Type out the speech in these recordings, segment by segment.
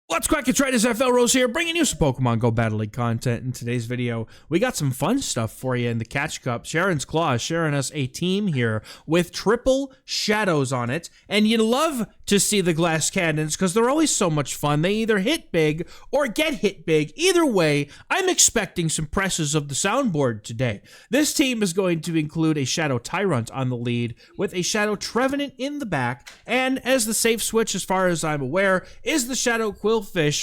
What's cracking, traders? XehrFelrose here, bringing you some Pokemon GO Battle League content. In today's video, we got some fun stuff for you in the Catch Cup. TheCharonsClaw is sharing us a team here with triple shadows on it, and you love to see the glass cannons because they're always so much fun. They either hit big or get hit big. Either way, I'm expecting some presses of the soundboard today. This team is going to include a Shadow Tyrant on the lead with a Shadow Trevenant in the back, and as the safe switch, as far as I'm aware, is the Shadow Quillfish,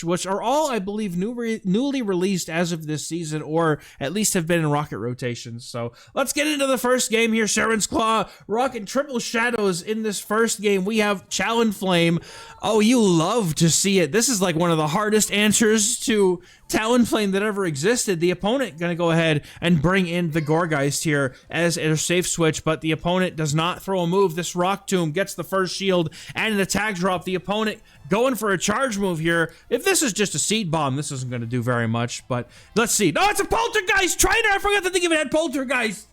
which are all, I believe, newly released as of this season, or at least have been in rocket rotations. So let's get into the first game here. TheCharonsClaw rocking triple shadows in this first game. We have Talonflame. Oh, you love to see it. This is like one of the hardest answers to Talonflame that ever existed. The opponent gonna go ahead and bring in the Gourgeist here as a safe switch, but the opponent does not throw a move. This Rock Tomb gets the first shield and an attack drop. The opponent going for a charge move here. If this is just a Seed Bomb, this isn't gonna do very much, but let's see. No, it's a Poltergeist! Trainer! I forgot that they even had Poltergeist!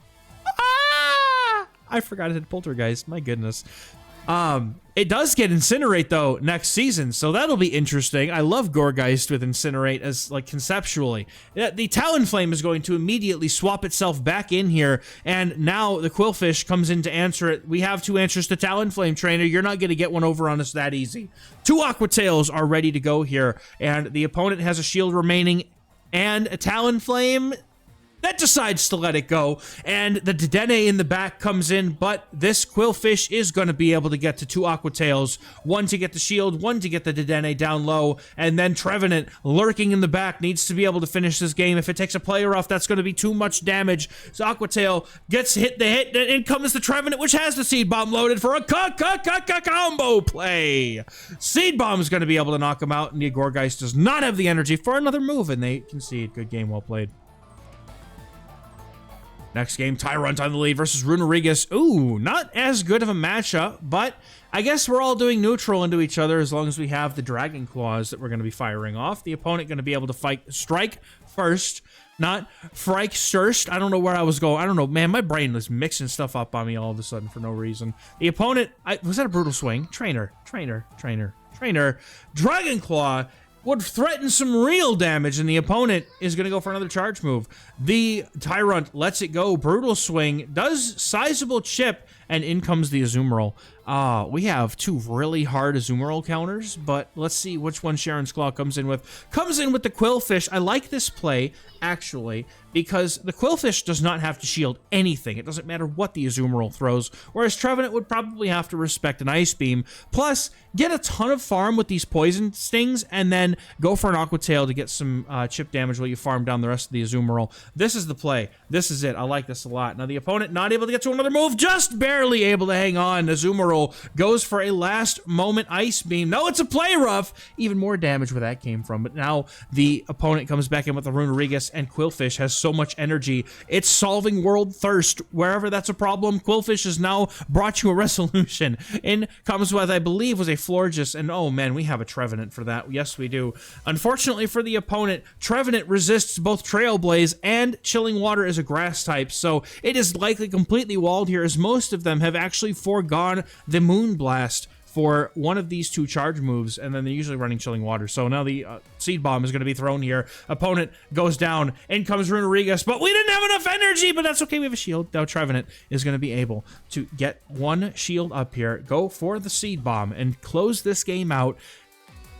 Ah! I forgot it had Poltergeist. My goodness. It does get Incinerate though next season, so that'll be interesting. I love Gourgeist with Incinerate as like conceptually. The Talonflame is going to immediately swap itself back in here, and now the Quillfish comes in to answer it. We have two answers to Talonflame, Trainer. You're not going to get one over on us that easy. Two Aqua Tails are ready to go here, and the opponent has a shield remaining and a Talonflame that decides to let it go, and the Dedenne in the back comes in, but this Quillfish is going to be able to get to two Aqua Tails, one to get the shield, one to get the Dedenne down low, and then Trevenant lurking in the back needs to be able to finish this game. If it takes a player off, that's going to be too much damage. So Aqua Tail gets the hit, and in comes the Trevenant, which has the Seed Bomb loaded for a combo play. Seed Bomb is going to be able to knock him out, and the Gourgeist does not have the energy for another move, and they concede. Good game, well played. Next game, Tyrant on the lead versus Runerigus. Ooh, not as good of a matchup, but I guess we're all doing neutral into each other as long as we have the Dragon Claws that we're going to be firing off. The opponent going to be able to strike first, not Frike first. I don't know where I was going. I don't know, man. My brain was mixing stuff up on me all of a sudden for no reason. The opponent, was that a Brutal Swing? Trainer. Dragon Claw would threaten some real damage, and the opponent is going to go for another charge move. The Tyrant lets it go. Brutal Swing does sizable chip, and in comes the Azumarill. We have two really hard Azumarill counters, but let's see which one TheCharonsClaw comes in with. Comes in with the Quillfish. I like this play, actually, because the Quillfish does not have to shield anything. It doesn't matter what the Azumarill throws, whereas Trevenant would probably have to respect an Ice Beam. Plus, get a ton of farm with these Poison Stings, and then go for an Aqua Tail to get some chip damage while you farm down the rest of the Azumarill. This is the play. This is it. I like this a lot. Now, the opponent not able to get to another move, just barely able to hang on. Azumarill goes for a last moment Ice Beam. No, it's a play rough. Even more damage where that came from. But now the opponent comes back in with the Runerigus, and Quillfish has so much energy. It's solving world thirst. Wherever that's a problem, Quillfish has now brought you a resolution. In comes with, I believe, was a Florges, and oh man, we have a Trevenant for that. Yes, we do. Unfortunately for the opponent, Trevenant resists both Trailblaze and Chilling Water as a grass type, so it is likely completely walled here, as most of them have actually foregone the Moonblast for one of these two charge moves, and then they're usually running Chilling Water. So now the Seed Bomb is going to be thrown here. Opponent goes down. In comes Runerigus, but we didn't have enough energy, but that's okay. We have a shield. Now Trevenant is going to be able to get one shield up here, go for the Seed Bomb, and close this game out.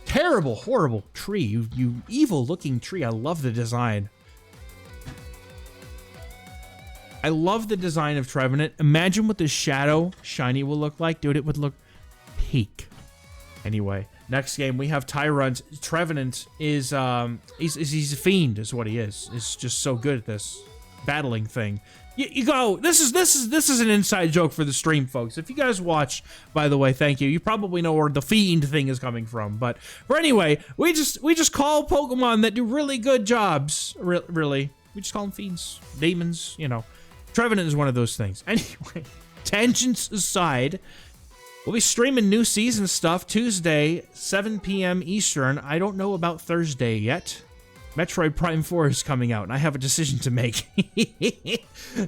Terrible, horrible tree. You evil-looking tree. I love the design. I love the design of Trevenant. Imagine what the Shadow Shiny will look like. Dude, it would look peak. Anyway, next game we have Tyrant. Trevenant is he's a fiend, is what he is. He's just so good at this battling thing. You go. This is an inside joke for the stream, folks. If you guys watch, by the way, thank you. You probably know where the fiend thing is coming from. But anyway, we just call Pokemon that do really good jobs. Really, we just call them fiends, demons. You know, Trevenant is one of those things. Anyway, tangents aside. We'll be streaming new season stuff Tuesday, 7 p.m. Eastern. I don't know about Thursday yet. Metroid Prime 4 is coming out, and I have a decision to make.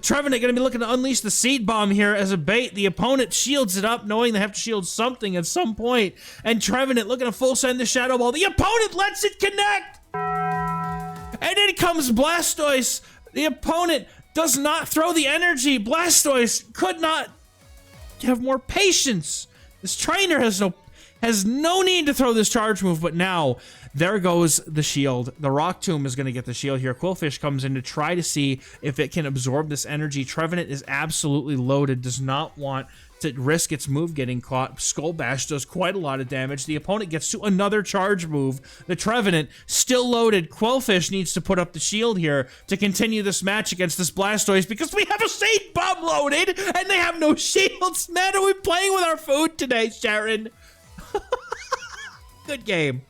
Trevenant gonna be looking to unleash the Seed Bomb here as a bait. The opponent shields it up, knowing they have to shield something at some point. And Trevenant looking to full send the Shadow Ball. The opponent lets it connect! And in comes Blastoise. The opponent does not throw the energy. Blastoise could not have more patience. This trainer has no need to throw this charge move, but now there goes the shield. The Rock Tomb is going to get the shield here. Qwilfish comes in to try to see if it can absorb this energy. Trevenant is absolutely loaded, does not want to risk its move getting caught. Skull Bash does quite a lot of damage. The opponent gets to another charge move. The Trevenant still loaded. Qwilfish needs to put up the shield here to continue this match against this Blastoise because we have a Seed Bomb loaded and they have no shields. Man, are we playing with our food today, Sharon? Good game.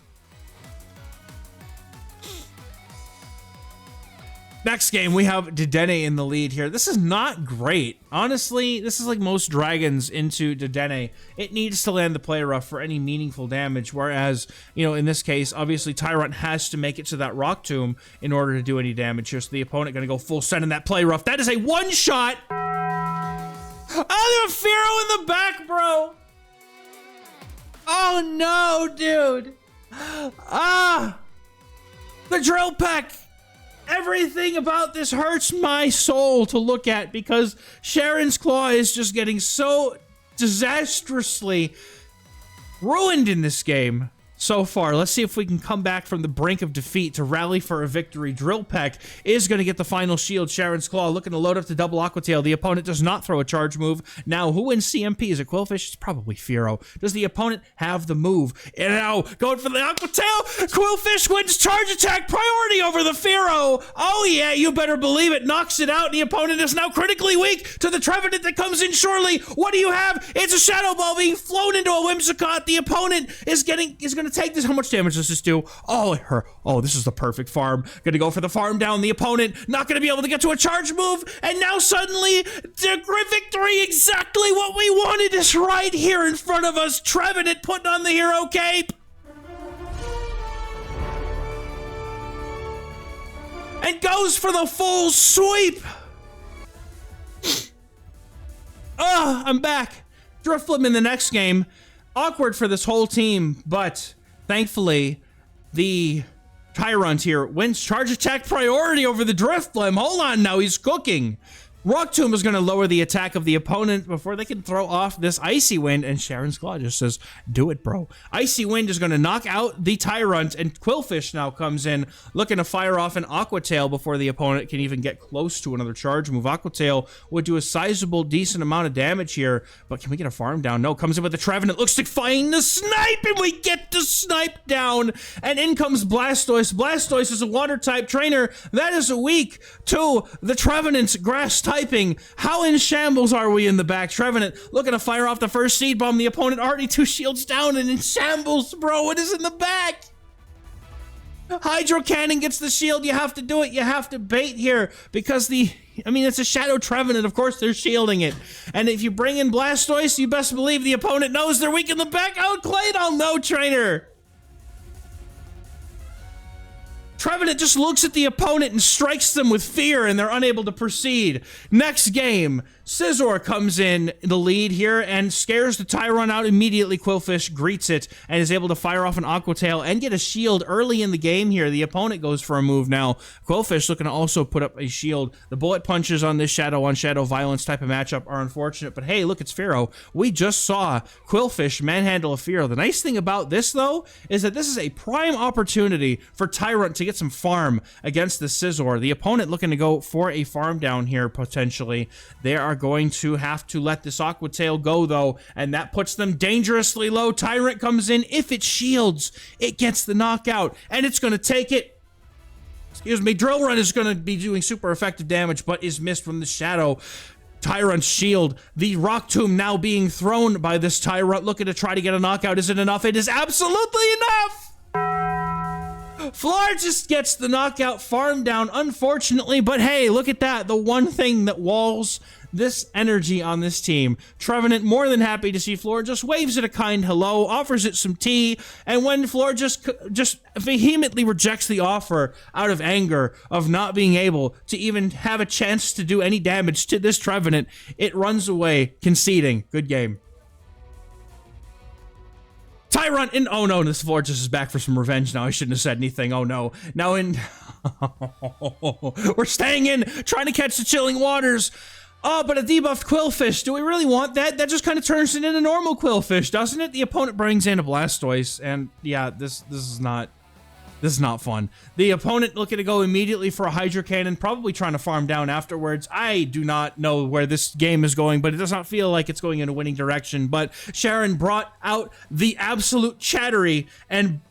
Next game, we have Dedenne in the lead here. This is not great. Honestly, this is like most dragons into Dedenne. It needs to land the play rough for any meaningful damage, whereas, you know, in this case, obviously Tyrunt has to make it to that Rock Tomb in order to do any damage here, so the opponent gonna go full send in that play rough. That is a one-shot! Oh, the Fearow in the back, bro! Oh no, dude! Ah! The Drill Peck! Everything about this hurts my soul to look at because TheCharonsClaw is just getting so disastrously ruined in this game so far. Let's see if we can come back from the brink of defeat to rally for a victory. Drill Peck is going to get the final shield. TheCharonsClaw looking to load up to double Aqua Tail. The opponent does not throw a charge move. Now, who wins CMP? Is it Qwilfish? It's probably Fearow. Does the opponent have the move? And now, going for the Aqua Tail. Qwilfish wins charge attack priority over the Fearow. Oh yeah, you better believe it. Knocks it out. The opponent is now critically weak to the Trevenant that comes in surely. What do you have? It's a Shadow Ball being flown into a Whimsicott. The opponent is going to take this. How much damage does this do? Oh, it hurt. Oh, this is the perfect farm. Gonna go for the farm down. The opponent not gonna be able to get to a charge move. And now suddenly, the victory, exactly what we wanted, is right here in front of us. Trevenant putting on the hero cape. And goes for the full sweep. Oh, I'm back. Drifblim in the next game. Awkward for this whole team, but thankfully, the Tyrunt here wins charge attack priority over the Drifblim. Hold on now, he's cooking. Rock Tomb is going to lower the attack of the opponent before they can throw off this Icy Wind, and TheCharonsClaw just says, do it, bro. Icy Wind is going to knock out the Tyrunt, and Qwilfish now comes in looking to fire off an Aqua Tail before the opponent can even get close to another charge move. Aqua Tail would do a sizable, decent amount of damage here, but can we get a farm down? No, comes in with the Trevenant, looks to find the snipe, and we get the snipe down, and in comes Blastoise. Blastoise is a water-type trainer that is weak to the Trevenant's grass typing. How in shambles are we in the back? Trevenant looking to fire off the first Seed Bomb. The opponent already 2 shields down and in shambles, bro. It is in the back. Hydro Cannon gets the shield. You have to do it. You have to bait here because it's a Shadow Trevenant. Of course, they're shielding it. And if you bring in Blastoise, you best believe the opponent knows they're weak in the back. Oh, Claydol, no trainer. Trevenant just looks at the opponent and strikes them with fear, and they're unable to proceed. Next game, Scizor comes in the lead here and scares the Tyrunt out immediately. Qwilfish greets it and is able to fire off an Aqua Tail and get a shield early in the game here. The opponent goes for a move now. Qwilfish looking to also put up a shield. The bullet punches on this shadow-on-shadow violence type of matchup are unfortunate, but hey, look, it's Fearow. We just saw Qwilfish manhandle a Fearow. The nice thing about this, though, is that this is a prime opportunity for Tyrunt to get some farm against the Scizor. The opponent looking to go for a farm down here, potentially. They are going to have to let this Aqua Tail go, though, and that puts them dangerously low. Tyrunt comes in. If it shields, it gets the knockout, and it's going to take it. Excuse me. Drill Run is going to be doing super effective damage, but is missed from the Shadow. Tyrunt's shield. The Rock Tomb now being thrown by this Tyrunt, looking to try to get a knockout. Is it enough? It is absolutely enough! Floor just gets the knockout farm down, unfortunately, but hey, look at that. The one thing that walls this energy on this team. Trevenant more than happy to see Floor, just waves it a kind hello, offers it some tea, and when Floor just vehemently rejects the offer out of anger of not being able to even have a chance to do any damage to this Trevenant, it runs away, conceding. Good game. Tyrant in, oh no, this Floor just is back for some revenge now. I shouldn't have said anything. Oh no. Now in, we're staying in, trying to catch the chilling waters. Oh, but a debuffed Qwilfish. Do we really want that? That just kind of turns it into normal Qwilfish, doesn't it? The opponent brings in a Blastoise, and yeah, this is not fun. The opponent looking to go immediately for a Hydro Cannon, probably trying to farm down afterwards. I do not know where this game is going, but it does not feel like it's going in a winning direction. But Sharon brought out the absolute Chattery and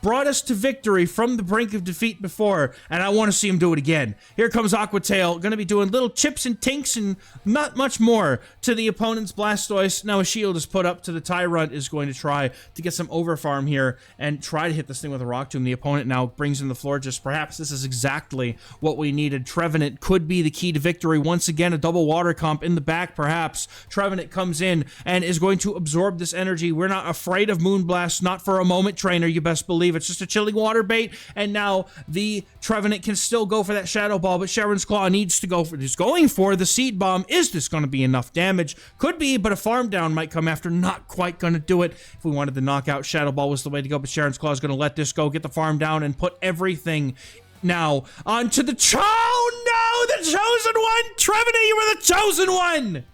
brought us to victory from the brink of defeat before, and I want to see him do it again. Here comes Aquatail, going to be doing little chips and tinks and not much more to the opponent's Blastoise. Now a shield is put up to the Tyrant, is going to try to get some overfarm here and try to hit this thing with a Rock Tomb. The opponent now brings in the Florges. Perhaps this is exactly what we needed. Trevenant could be the key to victory. Once again, a double water comp in the back, perhaps. Trevenant comes in and is going to absorb this energy. We're not afraid of Moonblast, not for a moment, trainer, you best believe. It's just a chilling water bait, and now the Trevenant can still go for that Shadow Ball, but Sharon's Claw needs to go for, he's going for the Seed Bomb. Is this going to be enough damage? Could be, but a farm down might come after. Not quite going to do it. If we wanted the knockout, Shadow Ball was the way to go, but Sharon's Claw is going to let this go, get the farm down, and put everything now onto the oh no, the chosen one! Trevenant, you were the chosen one!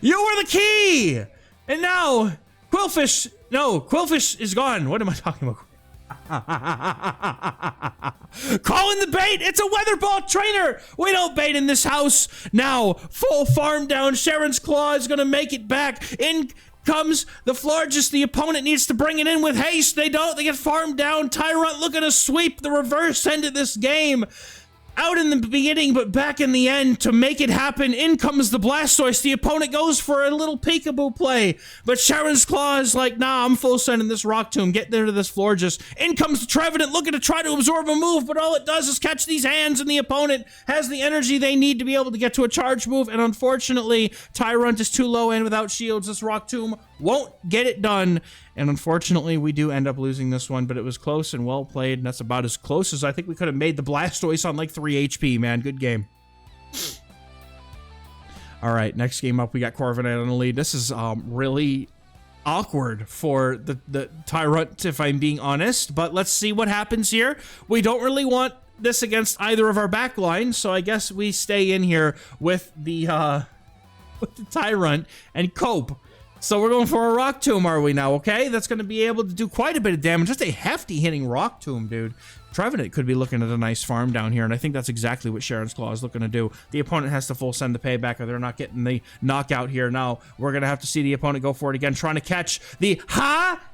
You were the key! And now, Qwilfish, no, Qwilfish is gone. What am I talking about? Calling the bait. It's a weather ball, trainer. We don't bait in this house. Now full farm down. Sharon's Claw is gonna make it back. In comes the Florges. The opponent needs to bring it in with haste. They don't. They get farmed down. Tyrant looking to sweep the reverse end of this game. Out in the beginning, but back in the end to make it happen. In comes the Blastoise. The opponent goes for a little peekaboo play, but Sharon's Claw is like, nah, I'm full sending this Rock Tomb. Get there to this Florges. In comes the Trevenant looking to try to absorb a move, but all it does is catch these hands, and the opponent has the energy they need to be able to get to a charge move, and unfortunately, Tyrant is too low and without shields. This Rock Tomb won't get it done. And unfortunately, we do end up losing this one, but it was close and well played, and that's about as close as I think we could have made the Blastoise on like 3 HP, man. Good game. All right, next game up, we got Corviknight on the lead. This is really awkward for the Tyrant, if I'm being honest, but let's see what happens here. We don't really want this against either of our backlines, so I guess we stay in here with the Tyrant and cope. So we're going for a Rock Tomb, are we now? Okay, that's going to be able to do quite a bit of damage. Just a hefty hitting Rock Tomb, dude. Trevenant could be looking at a nice farm down here, and I think that's exactly what Sharon's Claw is looking to do. The opponent has to full send the payback, or they're not getting the knockout here. Now, we're going to have to see the opponent go for it again, trying to catch the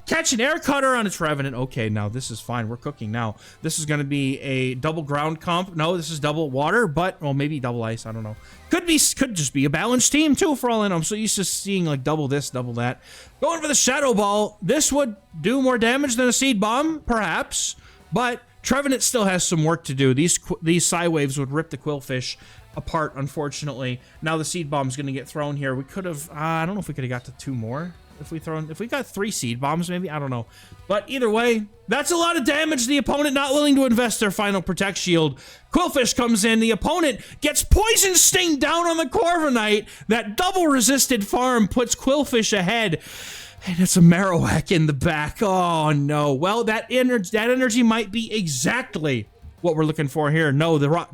catch an air cutter on a Trevenant. Okay, now this is fine. We're cooking now. This is going to be a double ground comp. No, this is double water, but, well, maybe double ice. I don't know. Could just be a balanced team, too, for all I know. I'm so used to seeing, like, double this, double that. Going for the Shadow Ball. This would do more damage than a Seed Bomb, perhaps, but Trevenant still has some work to do. These Psy Waves would rip the Qwilfish apart, unfortunately. Now the Seed Bomb's going to get thrown here. We could have, I don't know if we could have got to 2 more. If we got 3 Seed Bombs, maybe, I don't know. But either way, that's a lot of damage. The opponent not willing to invest their final Protect Shield. Qwilfish comes in. The opponent gets Poison Sting down on the Corviknight. That double resisted farm puts Qwilfish ahead. And it's a Marowak in the back. Oh, no. Well, that energy might be exactly what we're looking for here. No, the rock...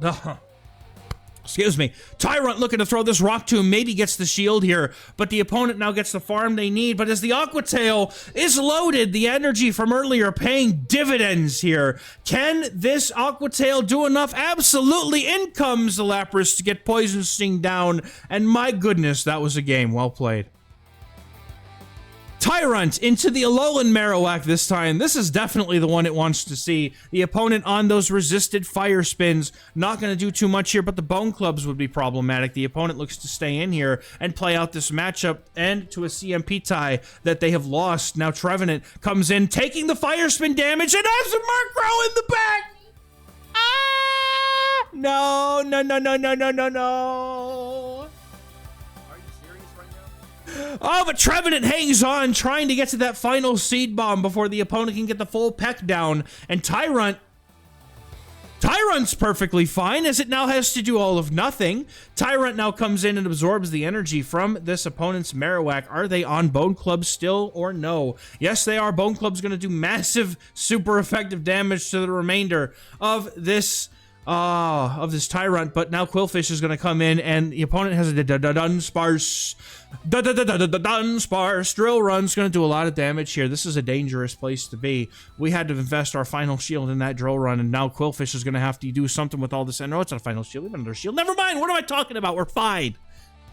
Excuse me. Tyrant looking to throw this Rock Tomb, maybe gets the shield here, but the opponent now gets the farm they need. But as the Aquatail is loaded, the energy from earlier paying dividends here. Can this Aquatail do enough? Absolutely. In comes the Lapras to get Poison Sting down, and my goodness, that was a game well played. Tyrant into the Alolan Marowak this time. This is definitely the one it wants to see. The opponent on those resisted fire spins. Not going to do too much here, but the Bone Clubs would be problematic. The opponent looks to stay in here and play out this matchup and to a CMP tie that they have lost. Now Trevenant comes in, taking the fire spin damage and has a Murkrow in the back. Ah! No, no, no, no, no, no, no, no. Oh, but Trevenant hangs on, trying to get to that final Seed Bomb before the opponent can get the full peck down. And Tyrant's perfectly fine, as it now has to do all of nothing. Tyrant now comes in and absorbs the energy from this opponent's Marowak. Are they on Bone Club still or no? Yes, they are. Bone Club's going to do massive, super effective damage to the remainder of this Tyrant, but now Qwilfish is going to come in, and the opponent has a Dunsparce. Dunsparce. Drill Run's going to do a lot of damage here. This is a dangerous place to be. We had to invest our final shield in that Drill Run, and now Qwilfish is going to have to do something with all this. No, it's not a final shield. We have another shield. Never mind. What am I talking about? We're fine.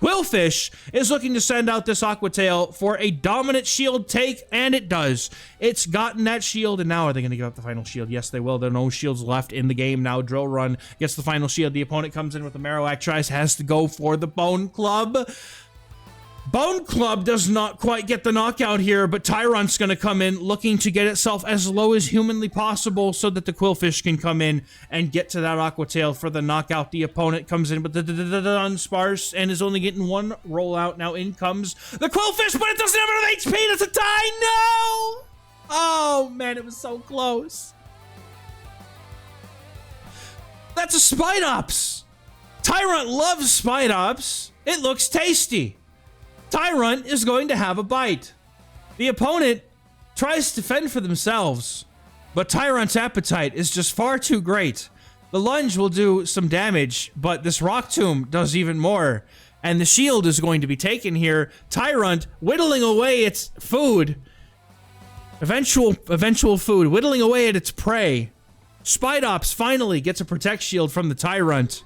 Qwilfish is looking to send out this Aqua Tail for a dominant shield take, and it does. It's gotten that shield, and now are they going to give up the final shield? Yes, they will. There are no shields left in the game now. Drill Run gets the final shield. The opponent comes in with the Marowak, has to go for the Bone Club. Bone Club does not quite get the knockout here, but Tyrant's going to come in looking to get itself as low as humanly possible so that the Qwilfish can come in and get to that Aqua Tail for the knockout. The opponent comes in with the Dunsparce and is only getting one rollout. Now in comes the Qwilfish, but it doesn't have enough HP. That's a tie. No! Oh, man, it was so close. That's a Spidops. Tyrant loves Spidops. It looks tasty. Tyrant is going to have a bite. The opponent tries to fend for themselves, but Tyrant's appetite is just far too great. The lunge will do some damage, but this Rock Tomb does even more, and the shield is going to be taken here. Tyrant whittling away its food. Eventual food, whittling away at its prey. Spidops finally gets a Protect Shield from the Tyrant.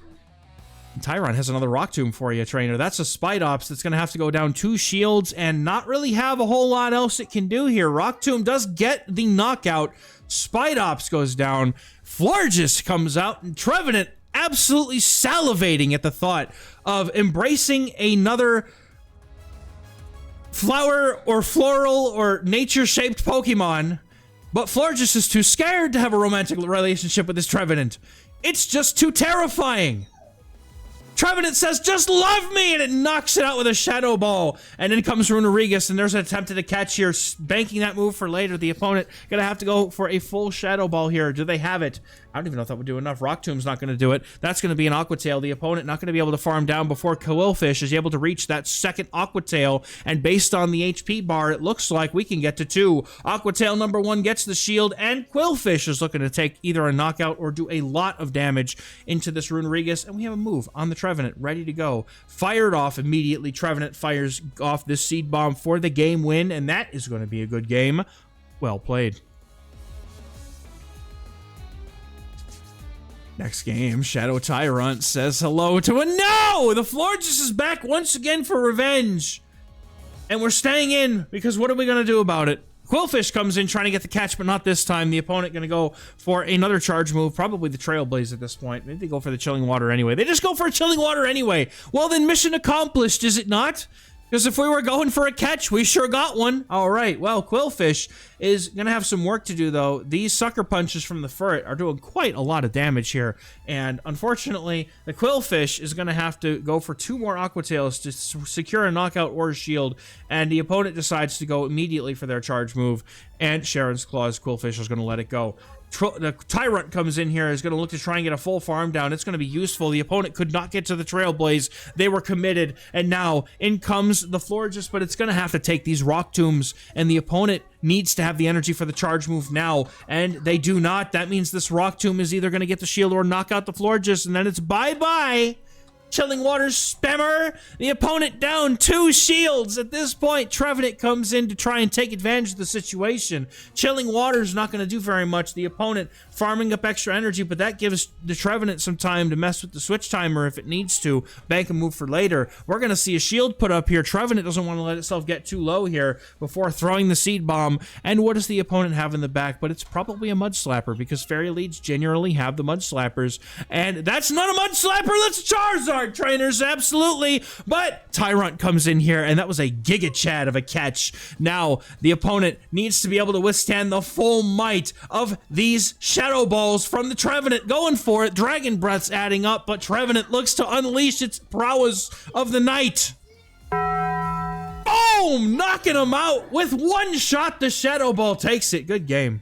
Tyrant has another Rock Tomb for you, trainer. That's a Spidops that's going to have to go down 2 shields and not really have a whole lot else it can do here. Rock Tomb does get the knockout. Spidops goes down. Florges comes out, and Trevenant absolutely salivating at the thought of embracing another flower or floral or nature-shaped Pokemon. But Florges is too scared to have a romantic relationship with this Trevenant. It's just too terrifying. Trevenant says, just love me, and it knocks it out with a Shadow Ball. And then comes Runerigus, and there's an attempt at a catch here, banking that move for later. The opponent gonna have to go for a full Shadow Ball here. Do they have it? I don't even know if that would do enough. Rock Tomb's not gonna do it. That's gonna be an Aqua Tail. The opponent not gonna be able to farm down before Qwilfish is able to reach that second Aqua Tail. And based on the HP bar, it looks like we can get to 2. Aqua Tail number 1 gets the shield, and Qwilfish is looking to take either a knockout or do a lot of damage into this Runerigus. And we have a move on the Trevenant ready to go. Fired off immediately. Trevenant fires off this Seed Bomb for the game win, and that is going to be a good game. Well played. Next game, Shadow Tyrant says hello to a no! The Florges is back once again for revenge. And we're staying in, because what are we going to do about it? Qwilfish comes in trying to get the catch, but not this time. The opponent going to go for another charge move, probably the Trailblaze at this point. Maybe they go for the Chilling Water anyway. They just go for a Chilling Water anyway. Well, then mission accomplished, is it not? Because if we were going for a catch, we sure got one. All right, well, Qwilfish is going to have some work to do, though. These Sucker Punches from the Ferret are doing quite a lot of damage here. And unfortunately, the Qwilfish is going to have to go for 2 more Aqua Tails to secure a knockout or a shield. And the opponent decides to go immediately for their charge move. And TheCharonsClaw's Qwilfish is going to let it go. The Tyrant comes in here, is going to look to try and get a full farm down. It's going to be useful. The opponent could not get to the Trailblaze. They were committed, and now in comes the Florges, but it's going to have to take these Rock Tombs, and the opponent needs to have the energy for the charge move now, and they do not. That means this Rock Tomb is either going to get the shield or knock out the Florges, and then it's bye-bye. Chilling Waters spammer. The opponent down 2 shields. At this point, Trevenant comes in to try and take advantage of the situation. Chilling Waters not going to do very much. The opponent farming up extra energy, but that gives the Trevenant some time to mess with the switch timer if it needs to. Bank a move for later. We're going to see a shield put up here. Trevenant doesn't want to let itself get too low here before throwing the seed bomb. And what does the opponent have in the back? But it's probably a Mud Slapper, because Fairy Leads generally have the Mud Slappers. And that's not a Mud Slapper, that's Charizard, trainers, absolutely. But Tyrant comes in here, and that was a Giga Chad of a catch. Now, the opponent needs to be able to withstand the full might of these Shadow Balls from the Trevenant. Going for it, Dragon Breath's adding up, but Trevenant looks to unleash its prowess of the night. Boom! Knocking him out with one shot. The Shadow Ball takes it. Good game.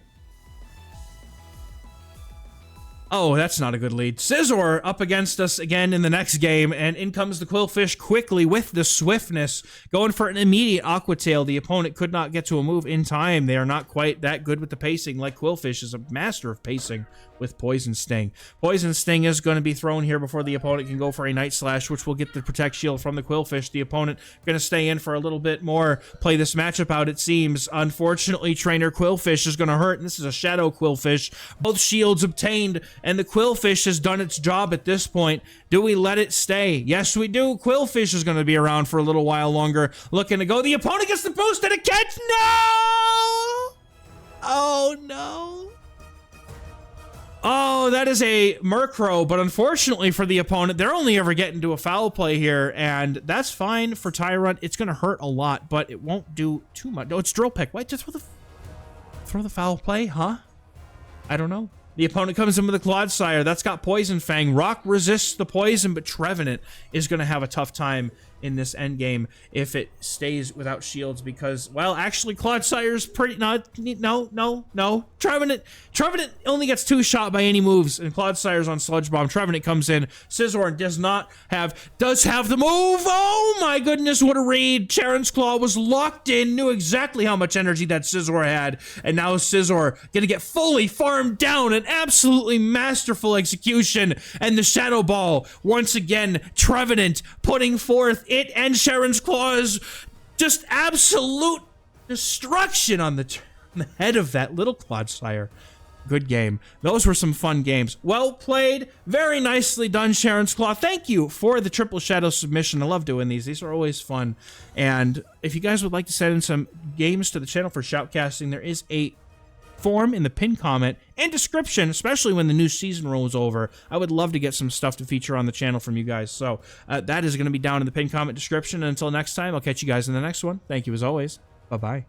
Oh, that's not a good lead. Scizor up against us again in the next game, and in comes the Qwilfish quickly with the swiftness, going for an immediate Aqua Tail. The opponent could not get to a move in time. They are not quite that good with the pacing, like Qwilfish is a master of pacing with Poison Sting. Poison Sting is going to be thrown here before the opponent can go for a Night Slash, which will get the Protect Shield from the Qwilfish. The opponent going to stay in for a little bit more, play this matchup out, it seems. Unfortunately, Trainer Qwilfish is going to hurt, and this is a Shadow Qwilfish. Both shields obtained, and the Qwilfish has done its job at this point. Do we let it stay? Yes, we do. Qwilfish is going to be around for a little while longer. Looking to go. The opponent gets the boost and a catch. No! Oh, no. Oh, that is a Murkrow, but unfortunately for the opponent, they're only ever getting to a foul play here, and that's fine for Tyrant. It's going to hurt a lot, but it won't do too much. No, it's Drill Peck. Why? Just throw the foul play, huh? I don't know. The opponent comes in with a Clodsire. That's got Poison Fang. Rock resists the poison, but Trevenant is going to have a tough time in this endgame if it stays without shields, because, well, actually, Clodsire's pretty... No. Trevenant only gets 2 shot by any moves, and Clodsire's on Sludge Bomb. Trevenant comes in. Scizor does have the move. Oh, my goodness, what a read. TheCharonsClaw was locked in, knew exactly how much energy that Scizor had, and now Scizor gonna get fully farmed down. An absolutely masterful execution, and the Shadow Ball, once again, Trevenant putting forth it and TheCharonsClaw's just absolute destruction on the head of that little Clodsire. Good game. Those were some fun games. Well played. Very nicely done, TheCharonsClaw. Thank you for the triple shadow submission. I love doing these. These are always fun. And if you guys would like to send in some games to the channel for Shoutcasting, there is a form in the pinned comment and description, especially when the new season rolls over. I would love to get some stuff to feature on the channel from you guys. So that is going to be down in the pinned comment description. And until next time, I'll catch you guys in the next one. Thank you as always. Bye-bye.